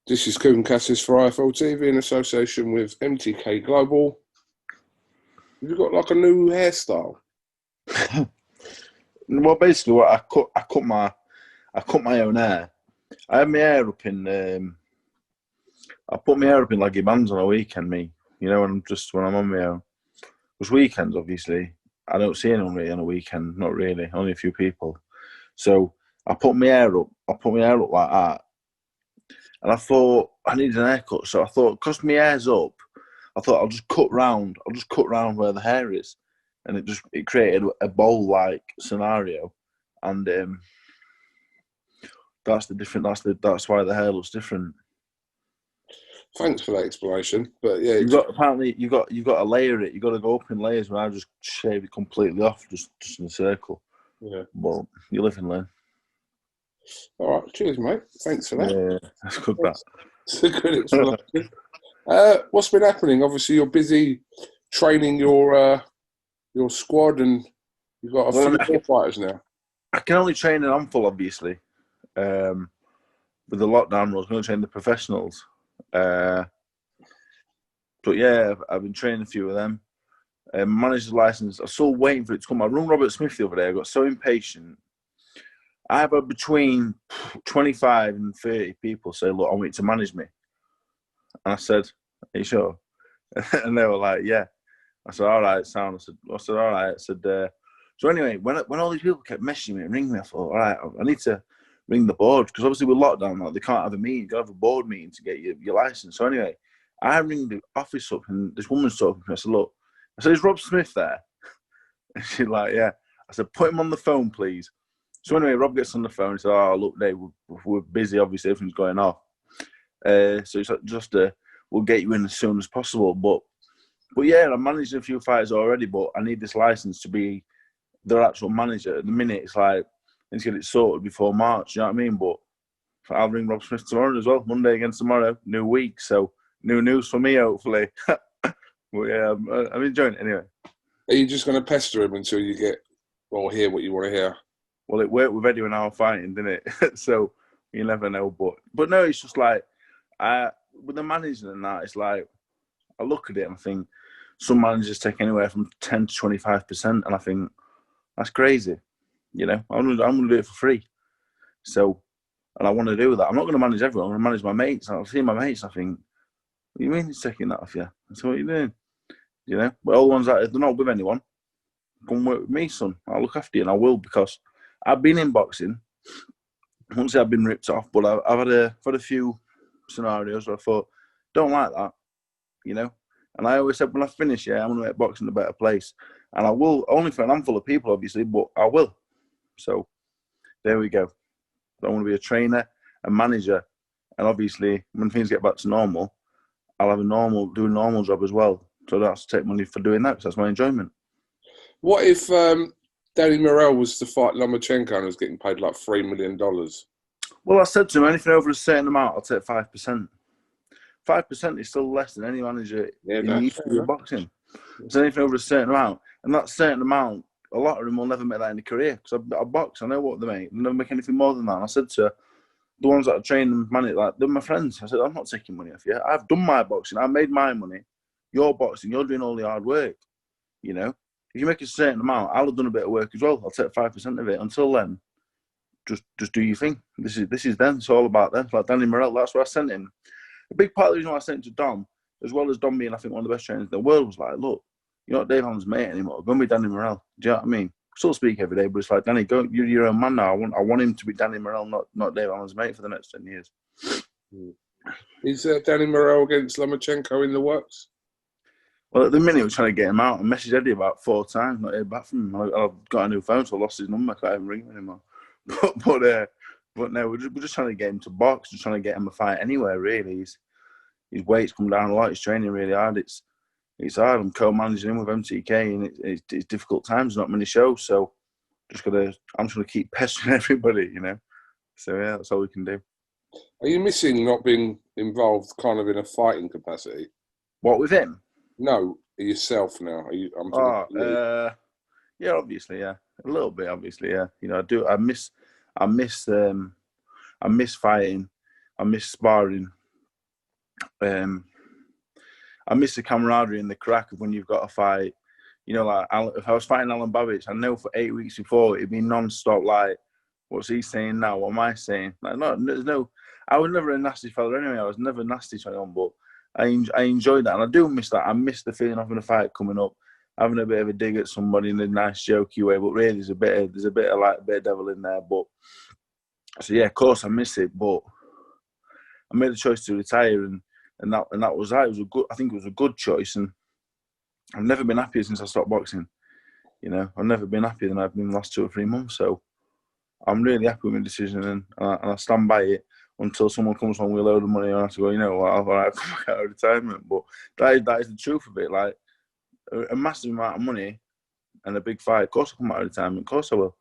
This is Kuhn Cassis for IFL TV in association with MTK Global. Have you got like a new hairstyle? Well, basically, what I cut my own hair. I had my hair up in. I put my hair up in leggy bands on a weekend. When I'm on my own. Because weekends, obviously, I don't see anyone really on a weekend. Not really, only a few people. So I put my hair up. Like that. And I thought I needed an haircut, so I thought, because my hair's up, I thought I'll just cut round where the hair is, and it created a bowl-like scenario, and that's why the hair looks different. Thanks for that explanation. But yeah, you've got to layer it. You've got to go up in layers. Where I just shave it completely off, just in a circle. Yeah. Well, you live and learn. All right, cheers, mate. Thanks for that. Yeah, that's good. It's a good explanation. What's been happening? Obviously, you're busy training your squad, and you've got a few more fighters now. I can only train an handful, obviously. With the lockdown rules, I'm going to train the professionals. But yeah, I've been training a few of them. Manager's license, I'm still waiting for it to come. I rung Robert Smith the other day. I got so impatient. I have between 25 and 30 people say, "Look, I want you to manage me." And I said, "Are you sure?" And they were like, "Yeah." I said, "All right, sound." I said, "All right." I said, so anyway, when all these people kept messaging me and ringing me, I thought, all right, I need to ring the board, because obviously with lockdown, like, they can't have a meeting. You got to have a board meeting to get your license. So anyway, I ring the office up, and this woman's talking to me. I said, "Look," I said, "Is Rob Smith there?" And she's like, "Yeah." I said, "Put him on the phone, please." So anyway, Rob gets on the phone and said, "Oh, look, Dave, we're busy, obviously, everything's going off. So it's just, we'll get you in as soon as possible." But yeah, I'm managing a few fighters already, but I need this license to be their actual manager. At the minute, it's like, I need to get it sorted before March, you know what I mean? But I'll ring Rob Smith tomorrow as well. Monday against tomorrow, new week, so new news for me, hopefully. But yeah, I'm enjoying it anyway. Are you just going to pester him until you get or hear what you want to hear? Well, it worked with Eddie when I was fighting, didn't it? So you never know. But no, it's just like, with the managing and that, it's like, I look at it and I think some managers take anywhere from 10 to 25%, and I think that's crazy. You know, I'm gonna do it for free. So, and I want to do that. I'm not going to manage everyone. I'm going to manage my mates. And I'll see my mates. And I think, what do you mean he's taking that off you? That's what you're doing. You know, but all the ones that they're not with anyone, come work with me, son. I'll look after you, and I will, because I've been in boxing. I won't say I've been ripped off, but I've had a few scenarios where I thought, don't like that, you know. And I always said, when I finish, I'm going to make boxing a better place. And I will, only for a handful of people, obviously, but I will. So there we go. I want to be a trainer, a manager, and obviously, when things get back to normal, I'll have do a normal job as well. So I don't have to take money for doing that, because that's my enjoyment. What if Daddy Morrell was to fight Lomachenko and was getting paid like $3 million? Well, I said to him, anything over a certain amount, I'll take 5%. 5% is still less than any manager in the history of boxing. So anything over a certain amount, and that certain amount, a lot of them will never make that in a career, because I box, I know what they make. They'll never make anything more than that. And I said to the ones that I train and manage, like, they're my friends. I said, I'm not taking money off you. I've done my boxing. I made my money. You're boxing. You're doing all the hard work. You know, if you make a certain amount, I'll have done a bit of work as well. I'll take 5% of it. Until then, just do your thing. This is them. It's all about them. Like Daddy Morrell, that's where I sent him. A big part of the reason why I sent him to Dom, as well as Dom being, I think, one of the best trainers in the world, was like, look, you're not Dave Allen's mate anymore. Go and be Daddy Morrell. Do you know what I mean? Still speak every day, but it's like, Danny, go. You're your own man now. I want him to be Daddy Morrell, not Dave Allen's mate for the next 10 years. Is Daddy Morrell against Lomachenko in the works? Well, at the minute, we're trying to get him out. I messaged Eddie about 4 times, not heard back from him. I've got a new phone, so I lost his number. I can't even ring him anymore. But no, we're just trying to get him to box. Just trying to get him a fight anywhere, really. His weight's come down a lot. He's training really hard. It's hard. I'm co-managing him with MTK, and it's difficult times. Not many shows, so I'm trying to keep pestering everybody, you know. So yeah, that's all we can do. Are you missing not being involved, kind of in a fighting capacity? What, with him? No, yourself now. Yeah, obviously, yeah, a little bit, obviously, yeah. You know, I miss fighting. I miss sparring. I miss the camaraderie and the crack of when you've got a fight. You know, like if I was fighting Alan Babbage, I know for 8 weeks before it'd be non-stop. Like, what's he saying now? What am I saying? Like, no, there's no. I was never a nasty fella anyway. I was never nasty to anyone, but I enjoyed that, and I do miss that. I miss the feeling of having a fight coming up, having a bit of a dig at somebody in a nice, jokey way. But really, there's a bit of devil in there. But so yeah, of course I miss it. But I made the choice to retire, and that was that. It was a good. I think it was a good choice, and I've never been happier since I stopped boxing. You know, I've never been happier than I've been the last 2 or 3 months. So I'm really happy with my decision, and I stand by it until someone comes on with a load of money and I have to go, you know what, I'll come back out of retirement. But that is the truth of it. Like, a massive amount of money and a big fight, of course I'll come out of retirement, of course I will.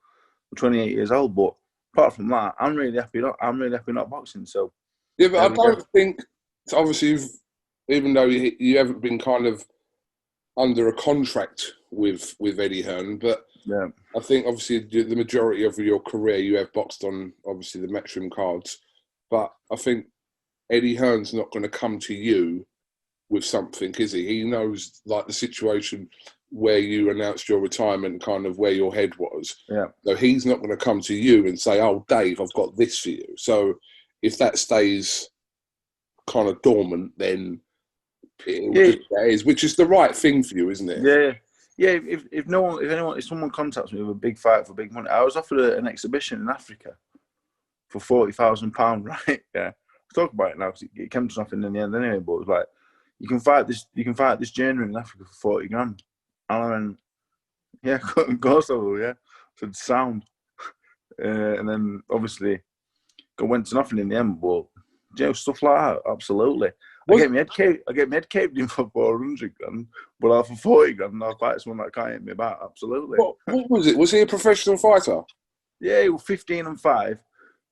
I'm 28 years old, but apart from that, I'm really happy not boxing. So yeah, but I don't think, obviously, even though you haven't been kind of under a contract with Eddie Hearn, but yeah, I think obviously the majority of your career you have boxed on obviously the Matchroom cards, but I think Eddie Hearn's not going to come to you with something, is he? He knows like the situation where you announced your retirement, kind of where your head was. Yeah. So he's not going to come to you and say, "Oh, Dave, I've got this for you." So if that stays kind of dormant, then which is the right thing for you, isn't it? Yeah. Yeah, if someone contacts me with a big fight for big money, I was offered an exhibition in Africa for £40,000, right? Yeah, let's talk about it now because it came to nothing in the end anyway. But it was like, you can fight this journey in Africa for 40 grand, and I went, yeah, of course I will. Yeah, so it's sound, and then obviously it went to nothing in the end. But you know, stuff like that, absolutely. I get my head caved in for 400 grand, but I'll for 40 grand, and I'll fight someone that can't hit me back. Absolutely. What was it? Was he a professional fighter? Yeah, he was 15-5,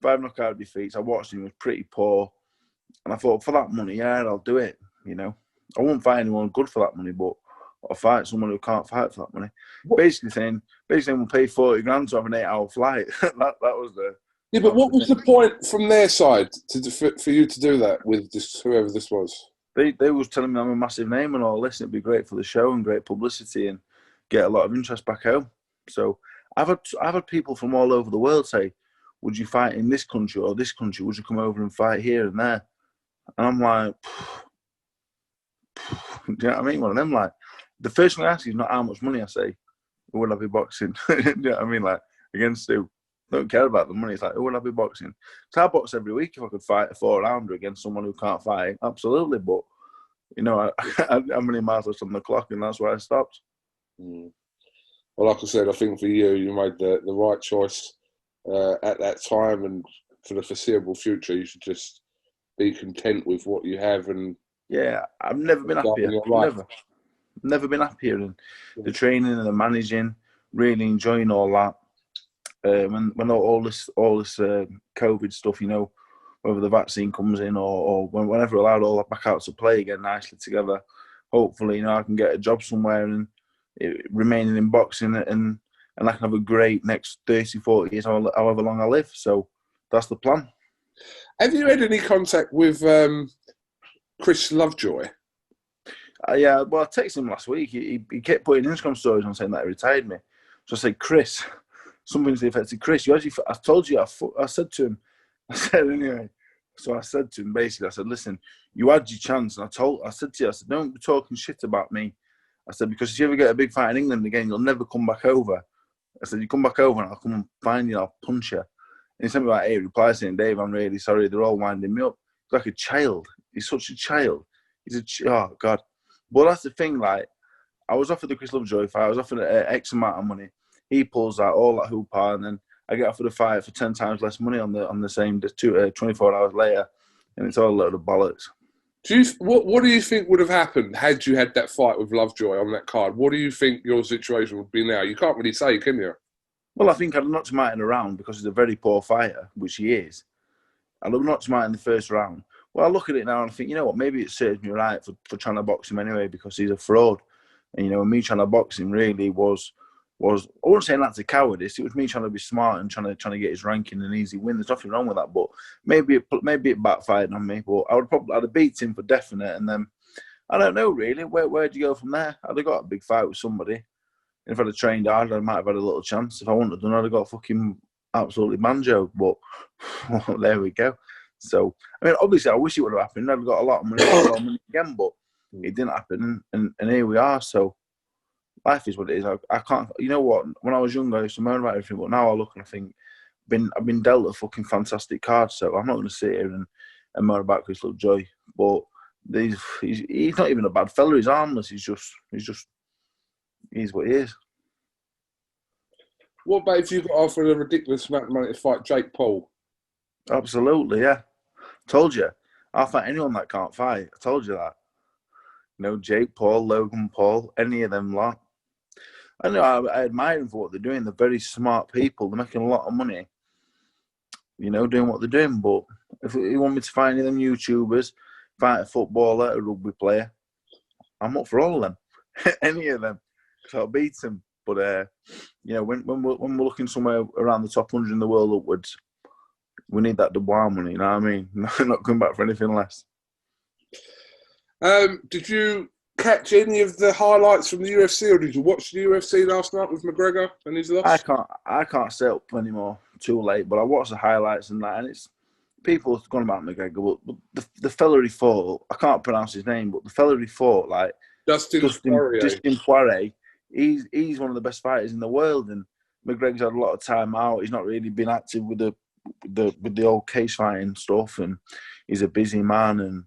5 knockout defeats. I watched him; he was pretty poor, and I thought, for that money, yeah, I'll do it. You know, I won't fight anyone good for that money, but I'll fight someone who can't fight for that money. Basically saying we'll pay 40 grand to have an 8-hour flight. that was the. Yeah, but what was the point from their side for you to do that with whoever this was? They was telling me I'm a massive name and all this, and it'd be great for the show and great publicity and get a lot of interest back home. So I've had people from all over the world say, "Would you fight in this country or this country? Would you come over and fight here and there?" And I'm like, do you know what I mean? One of them, like, the first thing I ask is not how much money. I say, who will I be boxing? Do you know what I mean? Like, against who? Don't care about the money. It's like, who will I be boxing? So I box every week if I could fight a 4-rounder against someone who can't fight. Absolutely. But, you know, how many miles left on the clock, and that's where I stopped. Mm. Well, like I said, I think for you made the right choice at that time, and for the foreseeable future, you should just be content with what you have. And yeah, I've never been happier. Never been happier. And the training and the managing, really enjoying all that. When all this COVID stuff, you know, whether the vaccine comes in or whenever allowed all that back out to play again nicely together, hopefully, you know, I can get a job somewhere and remaining in boxing and I can have a great next 30, 40 years, however long I live. So that's the plan. Have you had any contact with Chris Lovejoy? Yeah, well, I texted him last week. He kept putting Instagram stories on saying that he retired me. So I said, Chris, something to the effect of, Chris, I told you, I said to him, I said anyway. So I said to him, basically, I said, listen, you had your chance. And I said to you, I said, don't be talking shit about me. I said, because if you ever get a big fight in England again, you'll never come back over. I said, you come back over and I'll come and find you and I'll punch you. And he sent me like 8 replies saying, Dave, I'm really sorry. They're all winding me up. He's like a child. He's such a child. Oh, God. But that's the thing, like, I was offered the Chris Lovejoy fight. I was offered X amount of money. He pulls out all that hoopah, and then I get offered a fight for 10 times less money on the same 24 hours later, and it's all a load of bollocks. What do you think would have happened had you had that fight with Lovejoy on that card? What do you think your situation would be now? You can't really say, can you? Well, I think I'd have knocked him out in a round because he's a very poor fighter, which he is. I'd have knocked him out in the first round. Well, I look at it now and I think, you know what, maybe it serves me right for trying to box him anyway because he's a fraud. And, you know, me trying to box him really was was, I wouldn't say that's a cowardice. It was me trying to be smart and trying to get his ranking an easy win. There's nothing wrong with that, but maybe it backfired on me. But I'd have beat him for definite, and then I don't know really where'd you go from there. I'd have got a big fight with somebody. If I'd have trained hard, I might have had a little chance. If I wouldn't have done, I'd have got fucking absolutely banjo. But well, there we go. So I mean, obviously, I wish it would have happened. I'd have got a lot of money, again, but it didn't happen, and here we are. So life is what it is. I can't. You know what? When I was younger, I used to moan about everything, but now I look and I think I've been dealt a fucking fantastic card. So I'm not going to sit here and moan about Chris Lovejoy. But he's not even a bad fella. He's harmless. He's what he is. What about if you got offered a ridiculous amount of money to fight Jake Paul? Absolutely, yeah. Told you. I'll fight anyone that can't fight. I told you that. You know, Jake Paul, Logan Paul, any of them lot. I know I admire them for what they're doing. They're very smart people. They're making a lot of money, you know, doing what they're doing. But if you want me to fight any of them YouTubers, fight a footballer, a rugby player, I'm up for all of them. Any of them. Because I'll beat them. But, you know, when we're looking somewhere around the top 100 in the world upwards, we need that Dubois money, you know what I mean? Not coming back for anything less. Did you catch any of the highlights from the UFC, or did you watch the UFC last night with McGregor and his loss? I can't stay up anymore. Too late. But I watched the highlights and that, and it's people have gone about McGregor. But the fella he fought, I can't pronounce his name, but the fella he fought, like Dustin Poirier, he's one of the best fighters in the world, and McGregor's had a lot of time out. He's not really been active with the old case fighting stuff, and he's a busy man and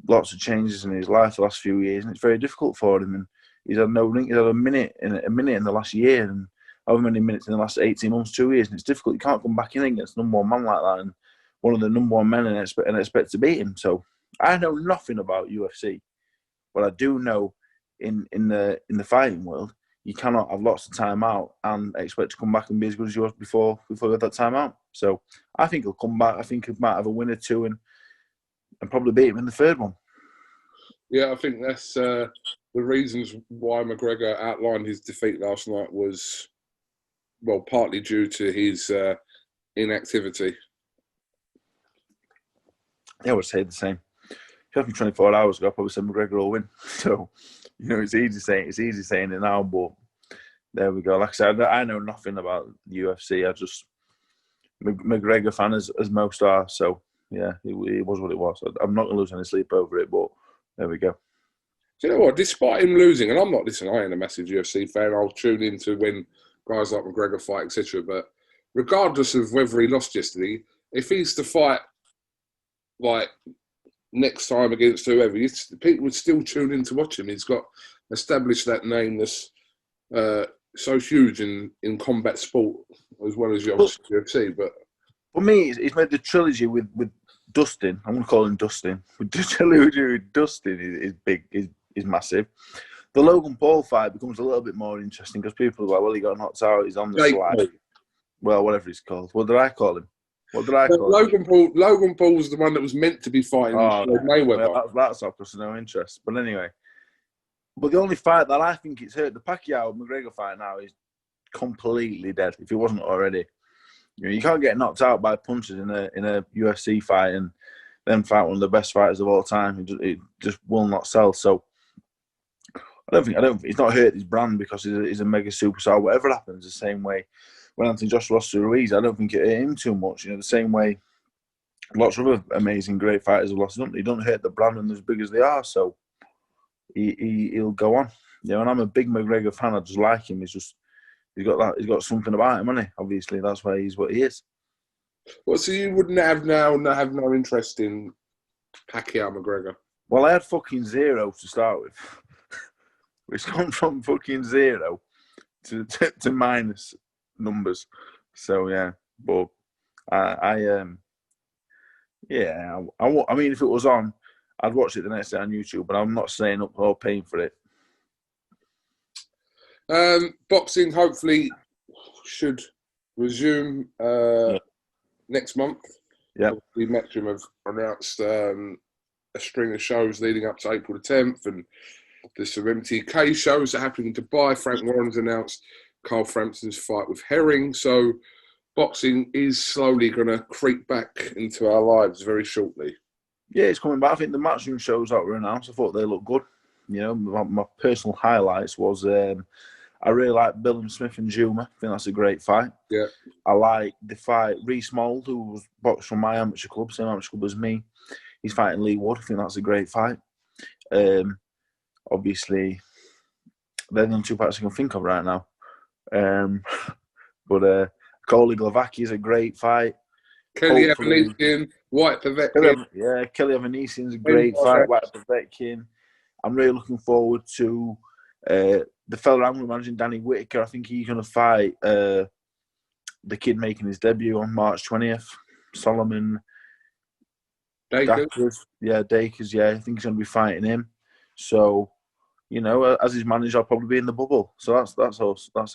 lots of changes in his life the last few years, and it's very difficult for him. And he's had no ring. He's had a minute in the last year, and however many minutes in the last 18 months, 2 years, and it's difficult. You can't come back in against a number one man like that, and one of the number one men, and expect to beat him. So I know nothing about UFC, but I do know in the fighting world, you cannot have lots of time out and expect to come back and be as good as you was before you had that time out. So I think he'll come back. I think he might have a win or two and probably beat him in the third one. Yeah, I think that's the reasons why McGregor outlined his defeat last night was, well, partly due to his inactivity. Yeah, I would say the same. If you asked me 24 hours ago, I probably said McGregor will win. So, you know, it's easy saying it now, but there we go. Like I said, I know nothing about the UFC. I just McGregor fan as most are. So yeah, it was what it was. I'm not going to lose any sleep over it, but there we go. Do you know what? Despite him losing, and I'm not listening, I ain't a massive UFC fan. I'll tune into when guys like McGregor fight, etc. But regardless of whether he lost yesterday, if he's to fight like next time against whoever, people would still tune in to watch him. He's got established that name that's so huge in combat sport as well as UFC. But for me, he's made the trilogy with Dustin. I'm going to call him Dustin. With the trilogy with Dustin is big, is massive. The Logan Paul fight becomes a little bit more interesting because people are like, well, he got knocked out. He's on the slide. Well, whatever he's called. What did I call him? Logan Paul was the one that was meant to be fighting Mayweather. Well, that's of course no interest. But anyway, but the only fight that I think it's hurt, the Pacquiao McGregor fight now, is completely dead. If it wasn't already, you can't get knocked out by punches in a UFC fight and then fight one of the best fighters of all time. It just will not sell. So I don't think he's not hurt his brand because he's a mega superstar. Whatever happens, the same way when Anthony Joshua lost to Ruiz, I don't think it hurt him too much. The same way lots of other amazing, great fighters have lost. They don't hurt the brand and as big as they are. So he'll go on. And I'm a big McGregor fan. I just like him. He's got something about him, hasn't he? Obviously, that's why he's what he is. Well, so you wouldn't have no interest in Pacquiao McGregor? Well, I had fucking zero to start with. It's gone from fucking zero to minus numbers. So yeah, but I mean, if it was on, I'd watch it the next day on YouTube, but I'm not staying up or paying for it. Boxing hopefully should resume next month. Yeah, the Matchroom have announced a string of shows leading up to April the 10th, and there's some MTK shows that are happening in Dubai. Frank Warren's announced Carl Frampton's fight with Herring. So boxing is slowly going to creep back into our lives very shortly. Yeah, it's coming back. I think the matchroom shows that were announced, I thought they looked good. You know, my personal highlights was I really like Bilham Smith and Juma. I think that's a great fight. Yeah. I like the fight Reece Mould, who was boxed from my amateur club, same amateur club as me. He's fighting Lee Wood. I think that's a great fight. Obviously, they're the only two fights I can think of right now. But Coley Glavacki is a great fight. Kelly Avanesian, White Povetkin. Yeah, Kelly Avanesian is a great fight. White Povetkin. I'm really looking forward to the fella I'm managing, Danny Whitaker. I think he's going to fight the kid making his debut on March 20th, Solomon Dakers. Yeah, Dakers. Yeah, I think he's going to be fighting him. So, you know, as his manager, I'll probably be in the bubble. So that's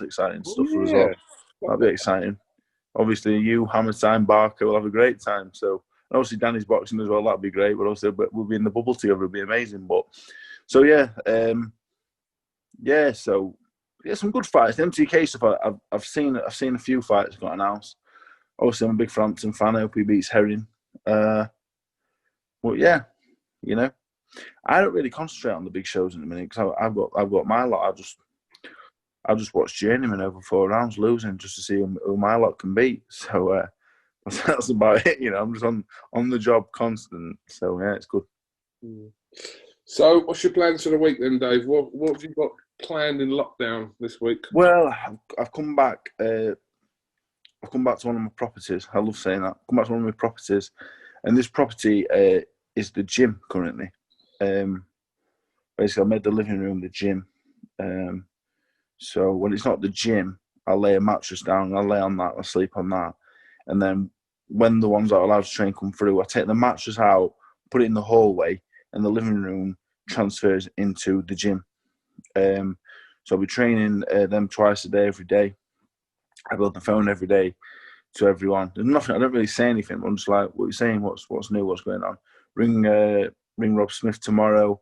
exciting stuff as well. That'll be exciting. Obviously, you, Hammer Time, Barker will have a great time. So, and obviously, Danny's boxing as well. That'd be great. But also, we'll be in the bubble together. It'll be amazing. But so yeah, So yeah, some good fights. The MTK stuff. I've seen a few fights got announced. Obviously, I'm a big Frampton fan. I hope he beats Herring. But yeah, you know, I don't really concentrate on the big shows in the minute because I've got my lot. I just watch Journeyman over 4 rounds losing just to see who my lot can beat. So that's about it. You know, I'm just on the job constant. So yeah, it's good. So what's your plans for the week then, Dave? What have you got planned in lockdown this week? Well, I've come back. I've come back to one of my properties. I love saying that. I've come back to one of my properties, and this property is the gym currently. Basically, I made the living room the gym. So when it's not the gym, I lay a mattress down, I lay on that, I sleep on that. And then when the ones that are allowed to train come through, I take the mattress out, put it in the hallway, and the living room transfers into the gym. So I'll be training them twice a day, every day. I go on the phone every day to everyone. There's nothing, I don't really say anything. I'm just like, what are you saying? What's new? What's going on? Ring Rob Smith tomorrow.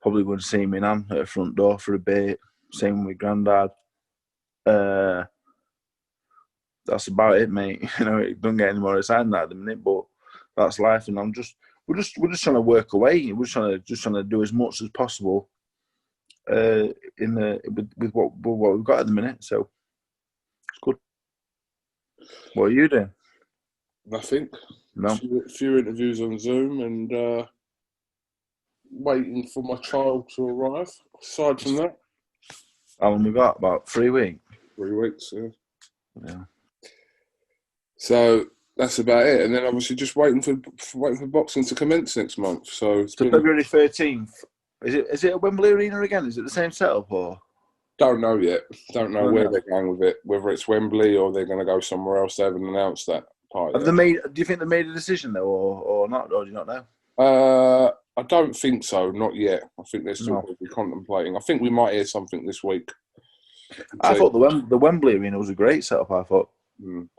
Probably going to see me nan at the front door for a bit. Same with Grandad. That's about it, mate. You know, it doesn't get any more exciting than that at the minute, but that's life. And we're just trying to work away. We're just trying to do as much as possible with what we've got at the minute. So it's good. What are you doing? Nothing. No. A few interviews on Zoom and waiting for my child to arrive. Aside from that, how long we got? About 3 weeks. 3 weeks. Yeah. So that's about it. And then obviously just waiting for boxing to commence next month. So February 13th. Is it at Wembley Arena again? Is it the same setup or? Don't know yet. Don't know where they're going with it. Whether it's Wembley or they're going to go somewhere else. They haven't announced that part yet. Do you think they made a decision though, or not? Or do you not know? I don't think so. Not yet. I think they're still going to be contemplating. I think we might hear something this week. I thought the Wembley Arena was a great setup. I thought.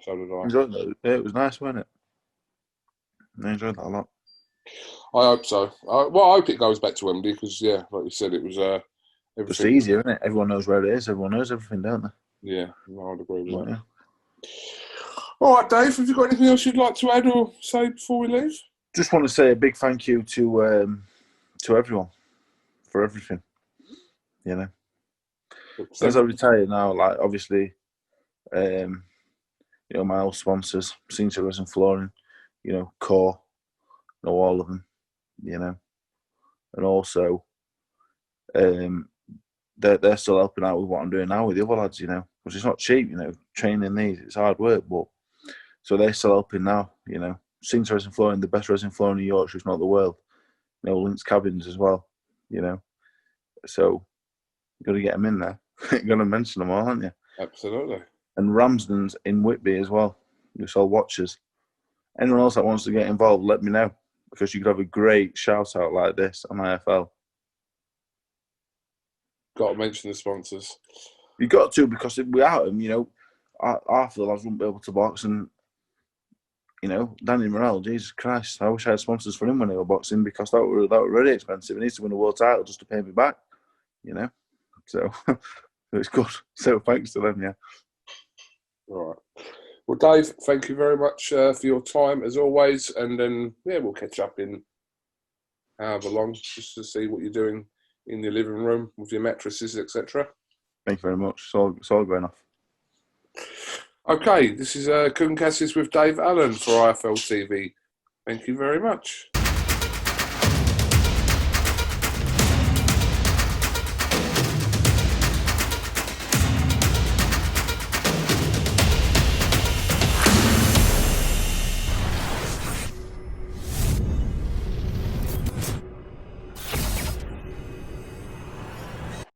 So did I. Enjoyed that. Yeah, it was nice, wasn't it? I enjoyed that a lot. I hope so. I hope it goes back to Wembley because, yeah, like you said, it was everything. It's easier, isn't it? Everyone knows where it is. Everyone knows everything, don't they? Yeah, I'd agree with that. Yeah. All right, Dave, have you got anything else you'd like to add or say before we leave? Just want to say a big thank you to everyone for everything. You know, as I retire now, like obviously, you know, my old sponsors, Senior Resin Flooring, you know, Core, know all of them, you know, and also, they're still helping out with what I'm doing now with the other lads, you know, which is not cheap, you know, training these, it's hard work, but so they're still helping now, you know. Senior Resin Flooring, the best resin flooring in Yorkshire, if not the world. You know, Lynx Cabins as well, you know. So, you've got to get them in there. You've got to mention them all, aren't you? Absolutely. And Ramsden's in Whitby as well. We sell watches. Anyone else that wants to get involved, let me know. Because you could have a great shout-out like this on IFL. Got to mention the sponsors. You've got to, because without them, you know, half of the lads wouldn't be able to box. And, you know, Daddy Morrell, Jesus Christ, I wish I had sponsors for him when they were boxing because that were really expensive. He needs to win a world title just to pay me back, you know. So, it's good. So thanks to them, yeah. All right. Well, Dave, thank you very much for your time as always, and then we'll catch up in however long just to see what you're doing in your living room with your mattresses, etc. Thank you very much. It's all going off. Okay, this is Cooncassis with Dave Allen for IFL TV. Thank you very much.